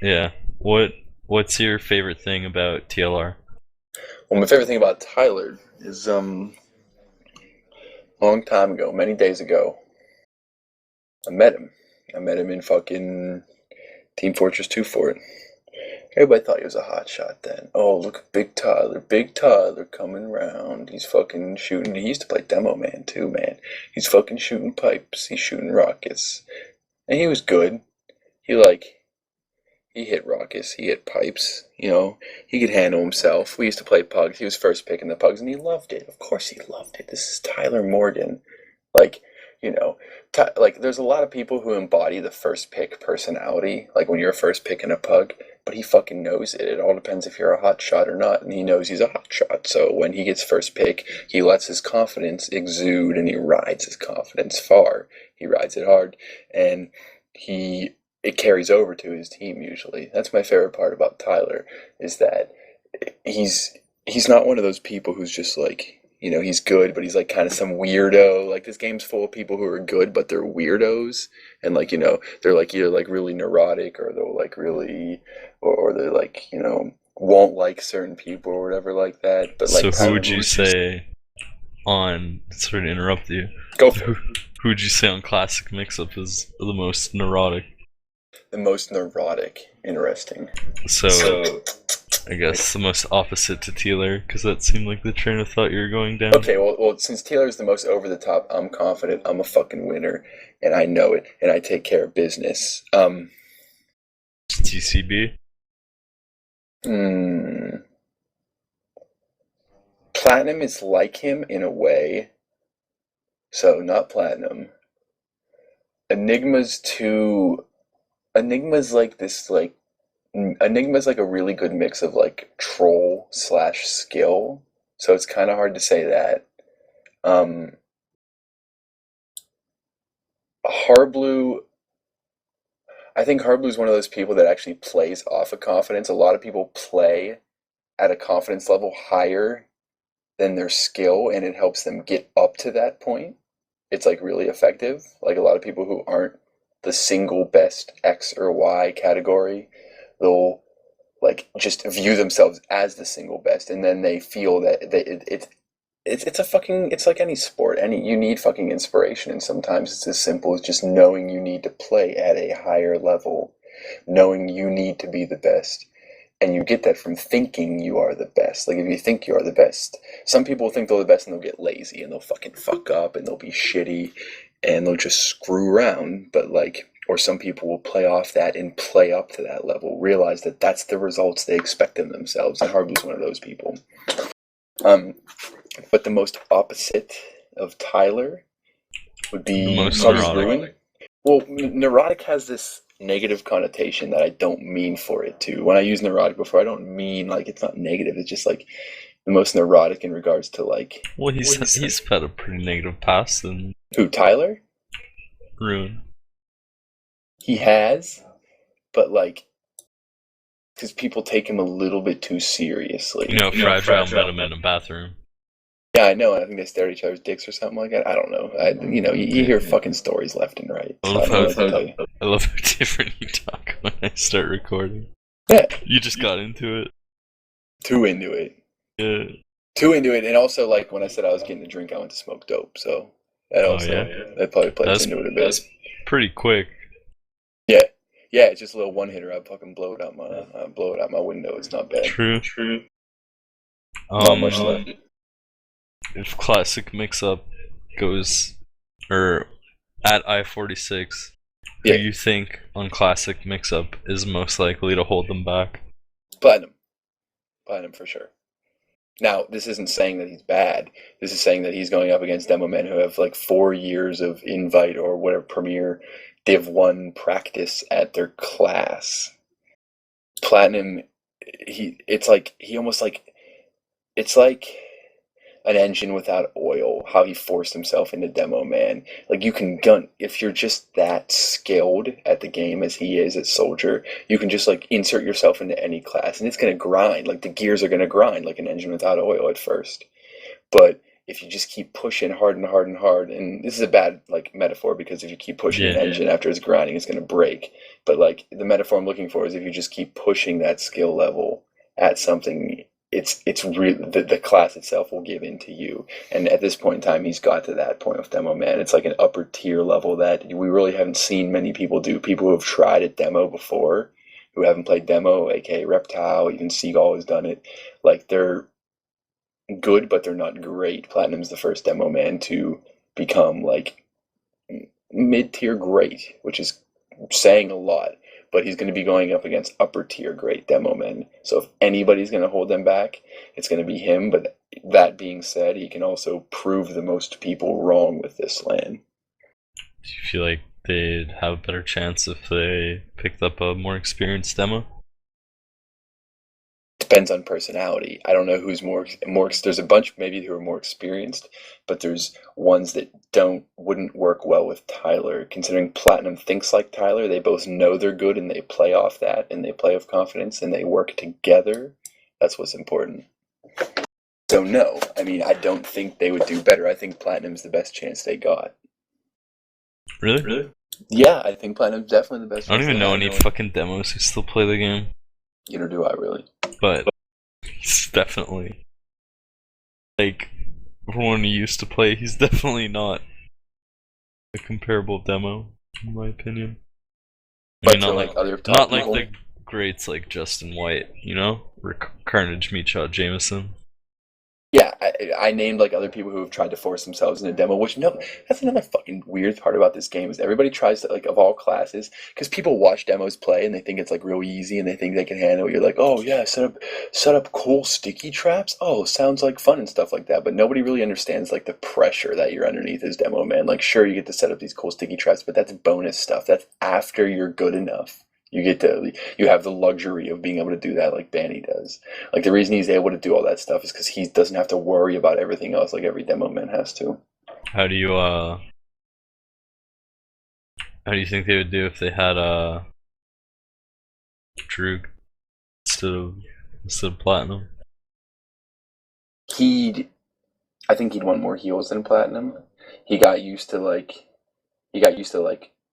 Yeah. What's your favorite thing about TLR? Well, my favorite thing about Tyler is a long time ago, many days ago, I met him. I met him in fucking Team Fortress 2 for it. Everybody thought he was a hot shot then. Oh, look at Big Tyler coming around. He's fucking shooting. He used to play Demo Man too, man. He's fucking shooting pipes. He's shooting rockets, and he was good. He like he hit rockets. He hit pipes. He could handle himself. We used to play pugs. He was first picking the pugs, and he loved it. Of course, he loved it. This is Tyler Morgan. Like, you know, like there's a lot of people who embody the first pick personality, like when you're a first pick in a pug, but he fucking knows it. It all depends if you're a hot shot or not, and he knows he's a hot shot. So when he gets first pick, he lets his confidence exude and he rides his confidence far. He rides it hard, and he it carries over to his team usually. That's my favorite part about Tyler is that he's he's not one of those people who's just like, he's good, but he's like kind of some weirdo. Like this game's full of people who are good, but they're weirdos, and like they're like either like really neurotic or they'll like really, or they're like won't like certain people or whatever like that. But So like who Tyler, would you say on sorry to interrupt you. go for Who it. who would you say on classic mix up is the most neurotic? The most neurotic, interesting. So So I guess the most opposite to Teeler, because that seemed like the train of thought you were going down. okay, well, since Taylor's the most over the top, I'm confident I'm a fucking winner, and I know it, and I take care of business. TCB. Hmm, Platinum is like him in a way, so not Platinum. Enigma's too. Enigma's like this, like Enigma's like a really good mix of like troll slash skill, so it's kind of hard to say that. Um, Harblu I think Harblu's one of those people that actually plays off of confidence. A lot of people play at a confidence level higher than their skill, and it helps them get up to that point. It's like really effective. Like a lot of people who aren't the single best X or Y category, they'll like just view themselves as the single best, and then they feel that it's like any sport. You need fucking inspiration, and sometimes it's as simple as just knowing you need to play at a higher level, knowing you need to be the best. And you get that from thinking you are the best. Like if you think you are the best, some people think they're the best and they'll get lazy and they'll fucking fuck up and they'll be shitty and they'll just screw around. But like, or some people will play off that and play up to that level, realize that that's the results they expect of themselves. And Harblu's one of those people. Um, but the most opposite of Tyler would The be most probably neurotic. Ruin. Well, neurotic has this negative connotation that I don't mean for it to. When I use neurotic before, I don't mean like it's not negative. It's just like the most neurotic in regards to like Well, he's had a pretty negative past in who Tyler. Ruin. He has, but like because people take him a little bit too seriously. Fragile met him in a bathroom. Yeah, I know. I think they stare at each other's dicks or something like that. I don't know. You hear fucking stories left and right. I So I love don't know how what to tell you. I love how different you talk when I start recording. Yeah, You just got into it. too into it. Yeah. Too into it, and also like when I said I was getting a drink, I went to smoke dope. So that Oh also yeah. that probably plays That's into it a bit. pretty quick. Yeah, yeah, it's just a little one hitter. I fucking blow it out my window. It's not bad. True. Not much Um, left. if classic mix up goes or at I-46, who Yeah, you think on classic mix up is most likely to hold them back? platinum, platinum for sure. Now, this isn't saying that he's bad. This is saying that he's going up against demo men who have like 4 years of invite or whatever premier Div 1 practice at their class. Platinum, he almost like it's like an engine without oil. How he forced himself into demo man. Like you can gun if you're just that skilled at the game as he is at soldier. You can just like insert yourself into any class, and it's gonna grind. Like the gears are gonna grind like an engine without oil at first. But if you just keep pushing hard and hard and hard, and this is a bad like metaphor because if you keep pushing an Yeah. engine after it's grinding, it's going to break. But like the metaphor I'm looking for is if you just keep pushing that skill level at something, it's really the class itself will give in to you. And at this point in time, he's got to that point with Demo Man. It's like an upper tier level that we really haven't seen many people do. People who have tried it demo before, who haven't played demo, aka Reptile, even Seagull has done it. Like they're good, but they're not great. Platinum's the first Demo Man to become like mid-tier great, which is saying a lot. But he's going to be going up against upper tier great demo men. So if anybody's going to hold them back, it's going to be him. But that being said, he can also prove the most people wrong with this LAN. Do you feel like they'd have a better chance if they picked up a more experienced demo? Depends on personality. I don't know who's more. There's a bunch maybe who are more experienced, but there's ones that wouldn't work well with Tyler. Considering Platinum thinks like Tyler, they both know they're good and they play off that and they play with confidence and they work together. That's what's important. So no, I mean I don't think they would do better. I think Platinum's the best chance they got. Really? Yeah, I think Platinum's definitely the best. I don't even know any fucking demos who still play the game. You know, do I really? But he's definitely, like, for one who used to play, he's definitely not a comparable demo, in my opinion. I mean, But to like other top not like people? the greats like Justin White, you know, or Carnage Meatshot Jameson. Yeah, I named like other people who have tried to force themselves in a demo, which no, that's another fucking weird part about this game is everybody tries to like of all classes because people watch demos play and they think it's like real easy and they think they can handle it. You're like, oh yeah, set up cool sticky traps. Oh, sounds like fun and stuff like that. But nobody really understands like the pressure that you're underneath as demo man. Like sure, you get to set up these cool sticky traps, but that's bonus stuff. That's after you're good enough. You have the luxury of being able to do that like Banny does. Like the reason he's able to do all that stuff is because he doesn't have to worry about everything else like every demo man has to. How do you think they would do if they had Droog instead of Platinum? I think he'd want more heals than Platinum. He got used to like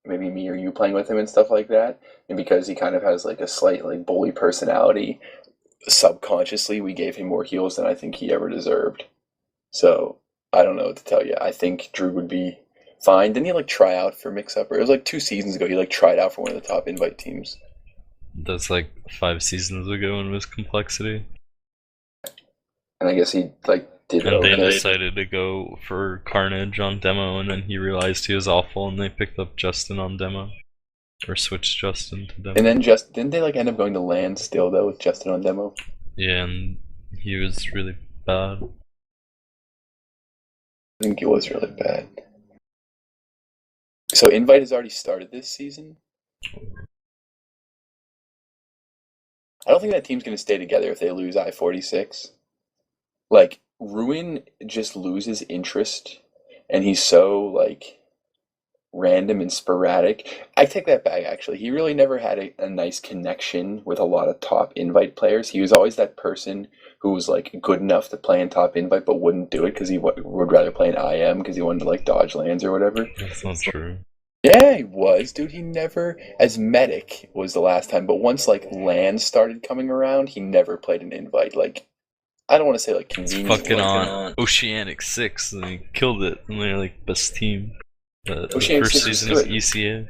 maybe me or you playing with him and stuff like that. And because he kind of has like a slight like bully personality, subconsciously we gave him more heals than I think he ever deserved. So I don't know what to tell you. I think Drew would be fine. Didn't he like try out for Mix Up? Or it was like 2 seasons ago. He like tried out for one of the top invite teams. That's like 5 seasons ago in his Complexity. And I guess he like did And they okay. decided to go for Carnage on demo, and then he realized he was awful, and they picked up Justin on demo, or switched Justin to demo. And then didn't they like end up going to LAN still though with Justin on demo? Yeah, and he was really bad. I think it was really bad. So invite has already started this season. I don't think that team's going to stay together if they lose I-46. Like, Ruin just loses interest, and he's so, like, random and sporadic. I take that back, actually. He really never had a nice connection with a lot of top invite players. He was always that person who was, like, good enough to play in top invite, but wouldn't do it because he would rather play in IM because he wanted to, like, dodge lands or whatever. That's not true. Yeah, he was, dude. He never, as Medic was the last time, but once like LAN started coming around, he never played an invite. Like, I don't want to say like It's convenient. fucking on Oceanic 6, and he killed it, and they're like best team. The Oceanic first 6 is season of good. ECA.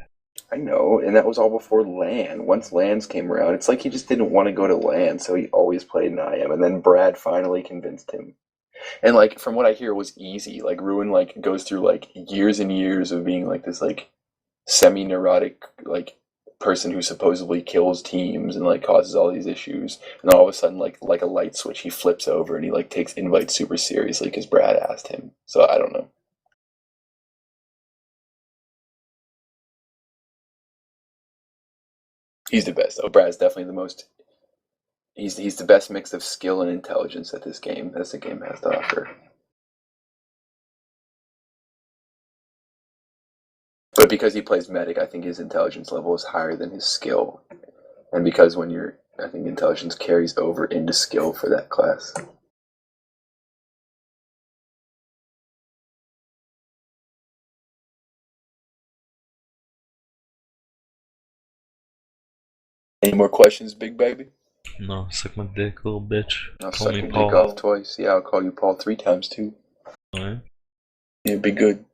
I know, and that was all before LAN. Once LANs came around, it's like he just didn't want to go to LAN, so he always played in IM, and then Brad finally convinced him. And like from what I hear, it was easy. Like Ruin like goes through like years and years of being like this like semi-neurotic like person who supposedly kills teams and like causes all these issues, and all of a sudden like a light switch he flips over and he like takes invites super seriously because Brad asked him. So I don't know. He's the best. Oh, Brad's definitely the most. He's the best mix of skill and intelligence that this game has to offer. But because he plays medic, I think his intelligence level is higher than his skill. And because I think intelligence carries over into skill for that class. Any more questions, big baby? No, suck my dick, little bitch. I'll Call suck me your Paul. dick off twice. Yeah, I'll call you Paul 3 times too. Alright. Yeah, be good.